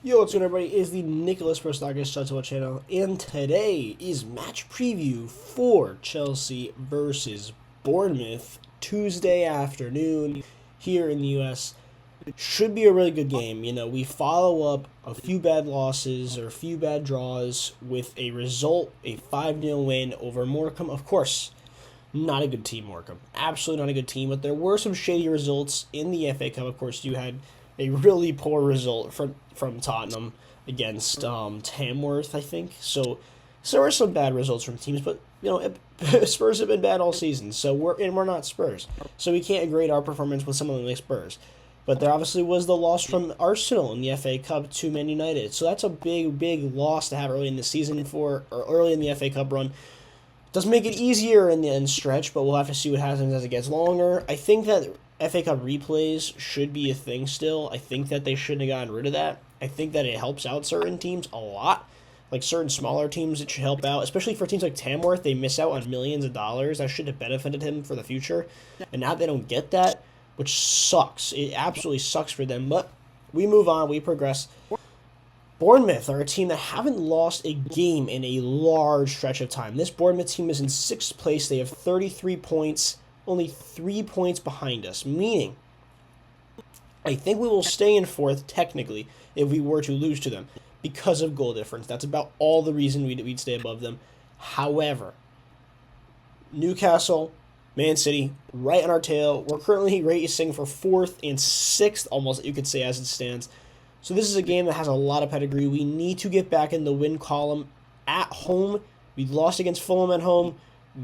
Yo, what's good, everybody? It is the Nicholas Prostagis Shuttle channel, and today is match preview for Chelsea versus Bournemouth Tuesday afternoon here in the U.S. Should be a really good game. You know, we follow up a few bad losses or a few bad draws with a result, a 5-0 win over Morecambe. Of course, not a good team, Morecambe. Absolutely not a good team, but there were some shady results in the FA Cup. Of course, you had a really poor result from Tottenham against Tamworth, I think. So there were some bad results from teams, but you know Spurs have been bad all season. So we're not Spurs, so we can't grade our performance with someone like Spurs. But there obviously was the loss from Arsenal in the FA Cup to Man United. So that's a big loss to have early in the season or early in the FA Cup run. Doesn't make it easier in the end stretch, but we'll have to see what happens as it gets longer. I think that FA Cup replays should be a thing still. I think that they shouldn't have gotten rid of that. I think that it helps out certain teams a lot. Like certain smaller teams, it should help out. Especially for teams like Tamworth, they miss out on millions of dollars. That should have benefited him for the future. And now they don't get that, which sucks. It absolutely sucks for them. But we move on. We progress. Bournemouth are a team that haven't lost a game in a large stretch of time. This Bournemouth team is in 6th place. They have 33 points, only 3 points behind us, meaning I think we will stay in 4th technically if we were to lose to them because of goal difference. That's about all the reason we'd stay above them. However, Newcastle, Man City, right on our tail. We're currently racing for 4th and 6th, almost you could say as it stands. So this is a game that has a lot of pedigree. We need to get back in the win column at home. We lost against Fulham at home.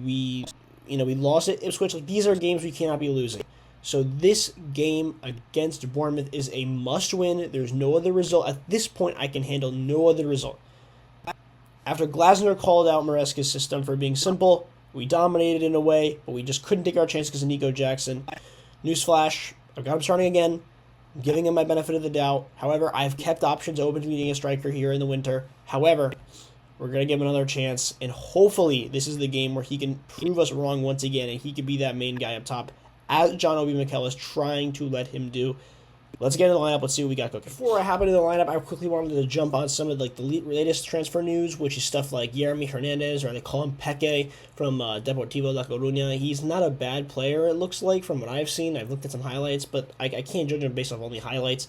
We lost at Ipswich. Like, these are games we cannot be losing. So this game against Bournemouth is a must-win. There's no other result. At this point, I can handle no other result. After Glasner called out Maresca's system for being simple, we dominated in a way, but we just couldn't take our chance because of Nico Jackson. Newsflash, I've got him starting again. I'm giving him my benefit of the doubt. However, I've kept options open to being a striker here in the winter. However, we're going to give him another chance, and hopefully this is the game where he can prove us wrong once again, and he could be that main guy up top, as John Obi Mikel is trying to let him do. Let's get into the lineup. Let's see what we got cooking. Before I hop into the lineup, I quickly wanted to jump on some of the latest transfer news, which is stuff like Jeremy Hernandez, or they call him Peque, from Deportivo La Coruña. He's not a bad player, it looks like, from what I've seen. I've looked at some highlights, but I can't judge him based off only highlights.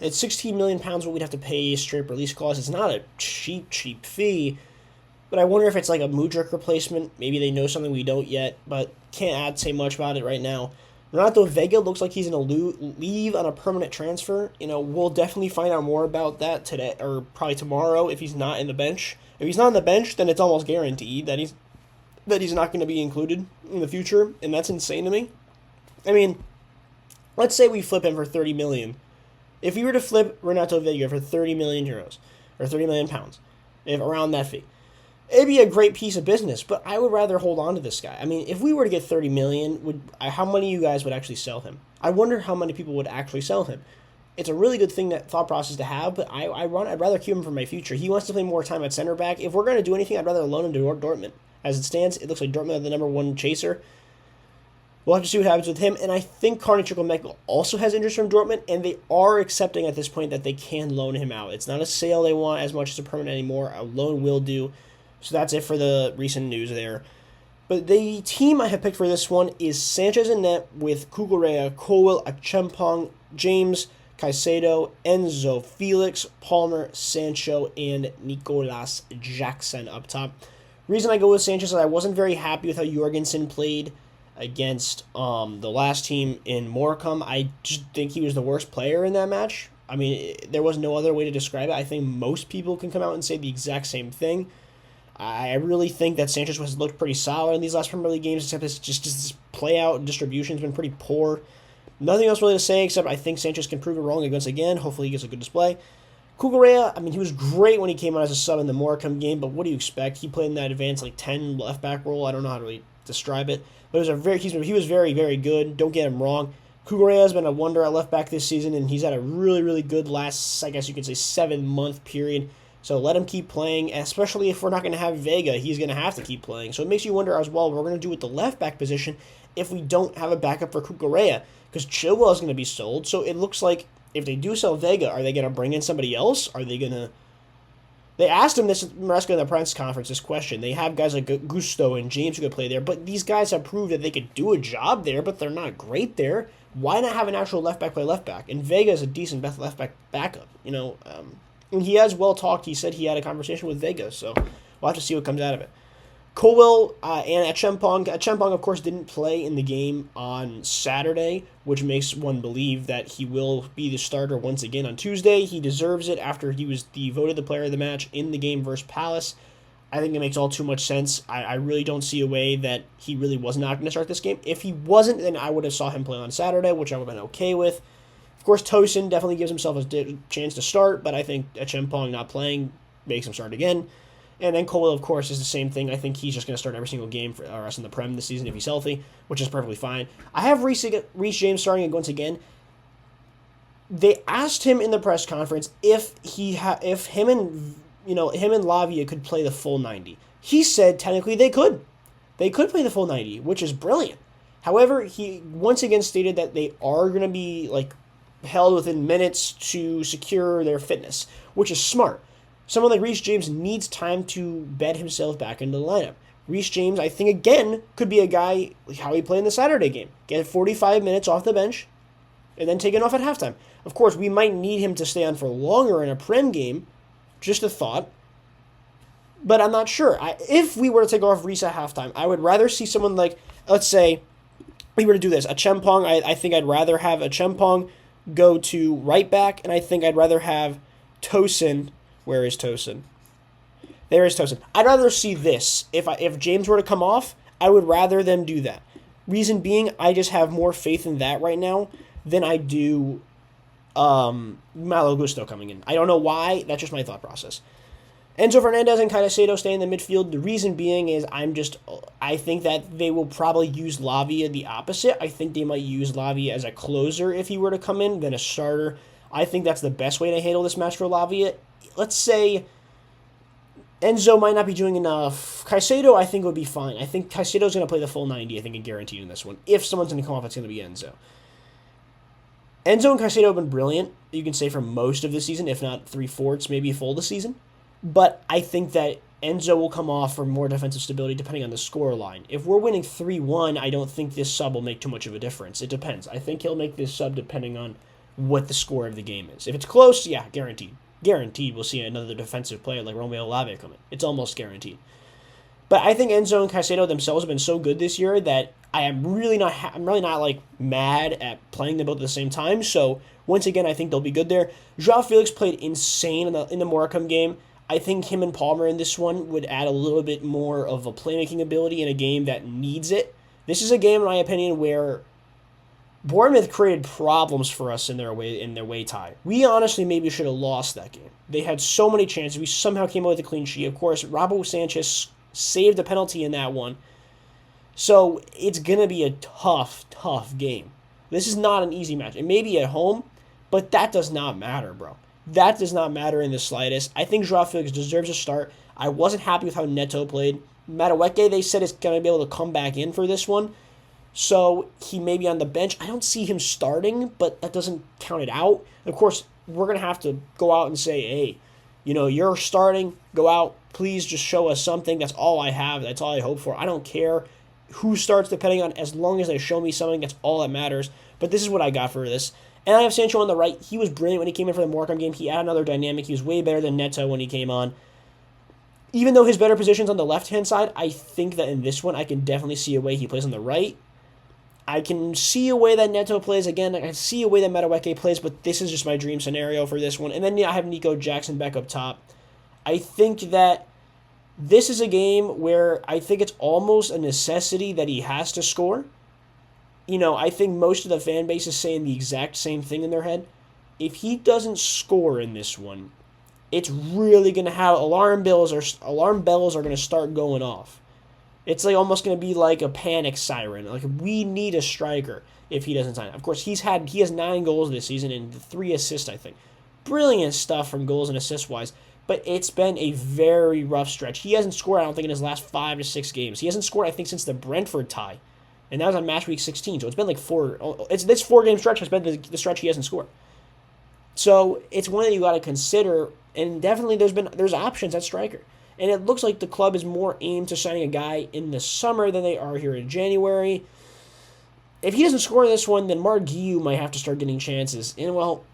It's £16 million what we'd have to pay straight release clause. It's not a cheap fee, but I wonder if it's like a Mudryk replacement. Maybe they know something we don't yet, but can't say much about it right now. Renato Vega looks like he's going to leave on a permanent transfer. You know, we'll definitely find out more about that today, or probably tomorrow, if he's not in the bench. If he's not on the bench, then it's almost guaranteed that he's not going to be included in the future, and that's insane to me. I mean, let's say we flip him for 30 million. If we were to flip Renato Vega for 30 million euros, or 30 million pounds, if around that fee, it'd be a great piece of business, but I would rather hold on to this guy. I mean, if we were to get 30 million, how many of you guys would actually sell him? I wonder how many people would actually sell him. It's a really good thought process to have, but I'd rather keep him for my future. He wants to play more time at center back. If we're going to do anything, I'd rather loan him to Dortmund. As it stands, it looks like Dortmund are the number one chaser. We'll have to see what happens with him, and I think Carney Chukwuemeka also has interest from Dortmund, and they are accepting at this point that they can loan him out. It's not a sale they want as much as a permanent anymore. A loan will do. So that's it for the recent news there. But the team I have picked for this one is Sanchez in net with Kukurea, Colwill, Achempong, James, Caicedo, Enzo, Felix, Palmer, Sancho, and Nicolas Jackson up top. Reason I go with Sanchez is I wasn't very happy with how Jorgensen played against the last team in Morecambe. I just think he was the worst player in that match. I mean, there was no other way to describe it. I think most people can come out and say the exact same thing. I really think that Sanchez has looked pretty solid in these last Premier League games, except this play out and distribution has been pretty poor. Nothing else really to say, except I think Sanchez can prove it wrong once again. Hopefully he gets a good display. Kukurea, I mean, he was great when he came on as a sub in the Morecambe game, but what do you expect? He played in that advanced 10 left back role. I don't know how to really describe it, but he was very good. Don't get him wrong. Kukurea has been a wonder at left back this season, and he's had a really good last, I guess you could say, 7-month period. So let him keep playing, especially if we're not going to have Vega. He's going to have to keep playing. So it makes you wonder as well what we're going to do with the left back position if we don't have a backup for Kukurea, because Chilwell is going to be sold. So it looks like if they do sell Vega, are they going to bring in somebody else? Are they going to... They asked him this in the press conference, this question. They have guys like Gusto and James who could play there, but these guys have proved that they could do a job there, but they're not great there. Why not have an actual left back play left back? And Vega is a decent left back backup, And he has well talked. He said he had a conversation with Vega, so we'll have to see what comes out of it. Colwell and Achempong. Achempong, of course, didn't play in the game on Saturday, which makes one believe that he will be the starter once again on Tuesday. He deserves it after he was voted the player of the match in the game versus Palace. I think it makes all too much sense. I really don't see a way that he really was not going to start this game. If he wasn't, then I would have saw him play on Saturday, which I would have been okay with. Of course, Tosin definitely gives himself a chance to start, but I think Achempong not playing makes him start again. And then Colwell, of course, is the same thing. I think he's just going to start every single game for us in the Prem this season if he's healthy, which is perfectly fine. I have Reece James starting once again. They asked him in the press conference if him and Lavia could play the full 90. He said technically they could. They could play the full 90, which is brilliant. However, he once again stated that they are going to be held within minutes to secure their fitness, which is smart. Someone like Reece James needs time to bed himself back into the lineup. Reece James, I think, again, could be a guy how he played in the Saturday game. Get 45 minutes off the bench, and then take it off at halftime. Of course, we might need him to stay on for longer in a Prem game. Just a thought. But I'm not sure. If we were to take off Reece at halftime, I would rather see someone like, let's say, we were to do this. Achempong, I think I'd rather have Achempong go to right back, and I think I'd rather have Tosin... Where is Tosin? There is Tosin. I'd rather see this. If James were to come off, I would rather them do that. Reason being, I just have more faith in that right now than I do Malo Gusto coming in. I don't know why. That's just my thought process. Enzo Fernandez and Caicedo stay in the midfield. The reason being is I think that they will probably use Lavia the opposite. I think they might use Lavia as a closer if he were to come in than a starter. I think that's the best way to handle this match for Lavia. Let's say Enzo might not be doing enough. Caicedo, I think, would be fine. I think Caicedo's going to play the full 90, I think, and guaranteed in this one. If someone's going to come off, it's going to be Enzo. Enzo and Caicedo have been brilliant, you can say, for most of the season, if not 3/4, maybe full of the season. But I think that Enzo will come off for more defensive stability depending on the score line. If we're winning 3-1, I don't think this sub will make too much of a difference. It depends. I think he'll make this sub depending on what the score of the game is. If it's close, yeah, guaranteed. Guaranteed we'll see another defensive player like Romeo Lavia come in. It's almost guaranteed. But I think Enzo and Caicedo themselves have been so good this year that I'm really not mad at playing them both at the same time. So once again, I think they'll be good there. Joao Felix played insane in the Morecambe game. I think him and Palmer in this one would add a little bit more of a playmaking ability in a game that needs it. This is a game, in my opinion, where Bournemouth created problems for us in their away tie. We honestly maybe should have lost that game. They had so many chances. We somehow came out with a clean sheet. Of course, Rabo Sanchez saved a penalty in that one. So it's going to be a tough game. This is not an easy match. It may be at home, but that does not matter, bro. That does not matter in the slightest. I think Joao Felix deserves a start. I wasn't happy with how Neto played. Madueke, they said, is going to be able to come back in for this one. So he may be on the bench. I don't see him starting, but that doesn't count it out. Of course, we're going to have to go out and say, hey, you're starting. Go out. Please just show us something. That's all I have. That's all I hope for. I don't care who starts depending on, as long as they show me something, that's all that matters. But this is what I got for this. And I have Sancho on the right. He was brilliant when he came in for the Morecambe game. He added another dynamic. He was way better than Neto when he came on. Even though his better position's on the left-hand side, I think that in this one, I can definitely see a way he plays on the right. I can see a way that Neto plays. Again, I can see a way that Madueke plays, but this is just my dream scenario for this one. And then I have Nico Jackson back up top. I think that this is a game where I think it's almost a necessity that he has to score. I think most of the fan base is saying the exact same thing in their head. If he doesn't score in this one, it's really going to have alarm bells are going to start going off. It's almost going to be like a panic siren. We need a striker if he doesn't sign. Of course, he has 9 goals this season and 3 assists, I think. Brilliant stuff from goals and assist wise. But it's been a very rough stretch. He hasn't scored, I don't think, in his last 5 to 6 games. He hasn't scored, I think, since the Brentford tie. And that was on match week 16. So it's been this 4-game stretch has been the stretch he hasn't scored. So it's one that you got to consider, and definitely there's options at striker. And it looks like the club is more aimed to signing a guy in the summer than they are here in January. If he doesn't score this one, then Marguiu might have to start getting chances. And, well,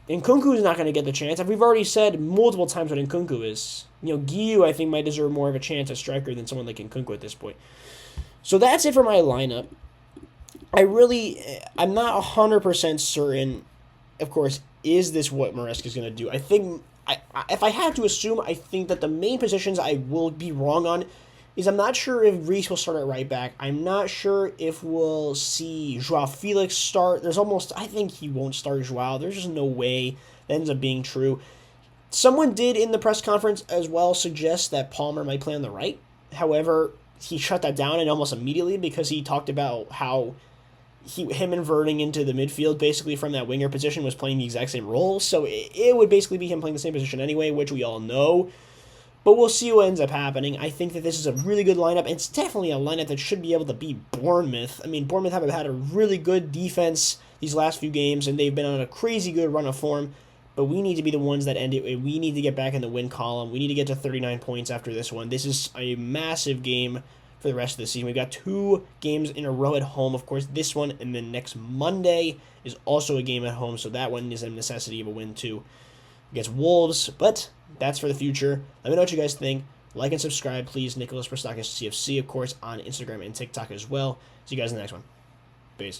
Nkunku is not going to get the chance. We've already said multiple times what Nkunku is. Guiu, I think, might deserve more of a chance at striker than someone like Nkunku at this point. So that's it for my lineup. I'm not 100% certain, of course, is this what Maresca's going to do? I think, if I had to assume, I think that the main positions I will be wrong on is I'm not sure if Reece will start at right back. I'm not sure if we'll see Joao Felix start. I think he won't start Joao. There's just no way that ends up being true. Someone did in the press conference as well suggest that Palmer might play on the right. However, he shut that down and almost immediately because he talked about how him inverting into the midfield basically from that winger position was playing the exact same role. So it would basically be him playing the same position anyway, which we all know. But we'll see what ends up happening. I think that this is a really good lineup. It's definitely a lineup that should be able to beat Bournemouth. I mean, Bournemouth have had a really good defense these last few games, and they've been on a crazy good run of form. But we need to be the ones that end it. We need to get back in the win column. We need to get to 39 points after this one. This is a massive game for the rest of the season. We've got 2 games in a row at home. Of course, this one and then next Monday is also a game at home, so that one is a necessity of a win too against Wolves. But that's for the future. Let me know what you guys think. Like and subscribe, please. Nicholas Prostakis CFC, of course, on Instagram and TikTok as well. See you guys in the next one. Peace.